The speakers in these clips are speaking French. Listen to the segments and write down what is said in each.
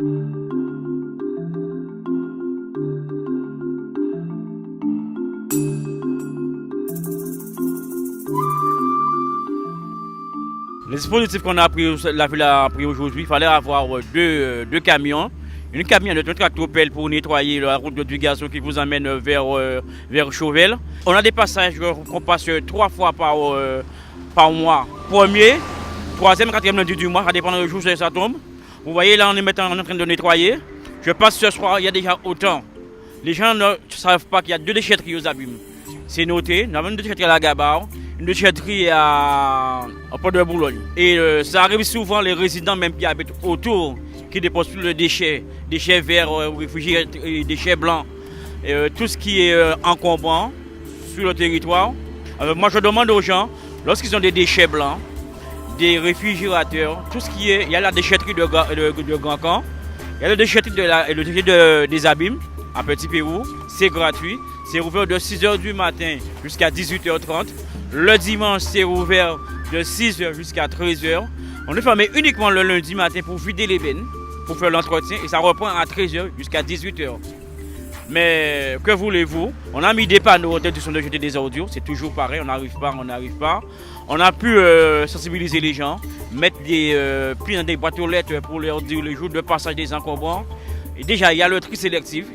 Les dispositifs qu'on a pris, la ville a pris aujourd'hui, il fallait avoir deux camions. Une camionnette, un tractopelle pour nettoyer la route du gazon qui vous amène vers Chauvel. On a des passages qu'on passe 3 fois par mois. Premier, troisième, quatrième lundi du mois, ça dépend du jour où ça tombe. Vous voyez là, on est en train de nettoyer. Je passe ce soir, il y a déjà autant. Les gens ne savent pas qu'il y a 2 déchetteries aux abîmes. C'est noté, nous avons une déchetterie à la Gabarre, une déchetterie à Port de Boulogne. Et ça arrive souvent, les résidents même qui habitent autour, qui déposent plus de déchets verts, réfugiés, déchets blancs, tout ce qui est encombrant sur le territoire. Moi je demande aux gens, lorsqu'ils ont des déchets blancs, des réfrigérateurs, tout ce qui est, il y a la déchetterie de Grand Camp, il y a la déchetterie des Abîmes, à Petit Pérou, c'est gratuit, c'est ouvert de 6h du matin jusqu'à 18h30. Le dimanche, c'est ouvert de 6h jusqu'à 13h. On est fermé uniquement le lundi matin pour vider les bennes, pour faire l'entretien, et ça reprend à 13h jusqu'à 18h. Mais que voulez-vous? On a mis des panneaux d'interdiction de jeter des ordures, c'est toujours pareil, on n'arrive pas. On a pu sensibiliser les gens, mettre des plis dans des boîtes aux lettres pour leur dire les jours de passage des encombrants. Et déjà, il y a le tri sélectif.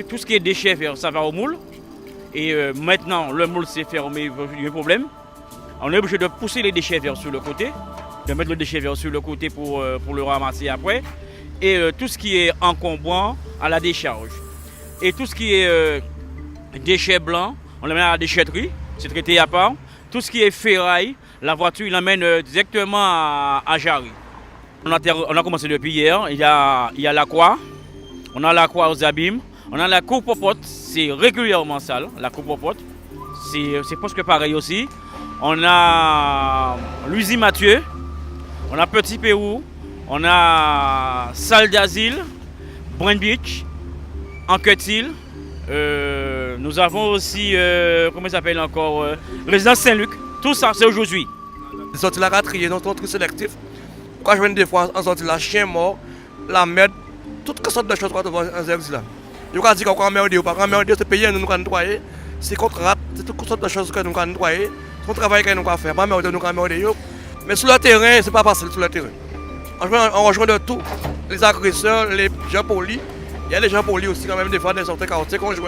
Tout ce qui est déchets verts, ça va au moule. Et maintenant, le moule s'est fermé, il y a un problème. On est obligé de pousser les déchets verts sur le côté, de mettre le déchet vert sur le côté pour le ramasser après. Et tout ce qui est encombrant à la décharge. Et tout ce qui est déchets blancs, on l'amène à la déchetterie, c'est traité à part. Tout ce qui est ferraille, la voiture, il l'amène directement à Jarry. On a commencé depuis hier, il y a la croix, on a la croix aux abîmes, on a la coupe popote, c'est régulièrement sale, la coupe popote, c'est presque pareil aussi. On a l'usine Mathieu, on a Petit Pérou, on a Salle d'Asile, Brand Beach, Anquetil. Nous avons aussi, comment ça s'appelle encore, Résidence Saint-Luc. Tout ça, c'est aujourd'hui. Les sorties là, à trier, dans ton tri sélectif. Quand je viens des fois, en sortie là, chien mort, la merde, toutes sortes de choses qu'on trouve en service là. Je ne dis pas qu'on a merdé ou pas, qu'on a merdé, c'est payé, nous allons nettoyer. C'est contre rat, c'est toutes sortes de choses que nous allons nettoyer. C'est un travail que nous allons faire, pas merdé, nous allons merdé. Mais sur le terrain, c'est pas facile sur le terrain. On rejoint de tout. Les agresseurs, les gens polis. Il y a les gens polis aussi quand même des fois dans certains quartiers qu'on joue.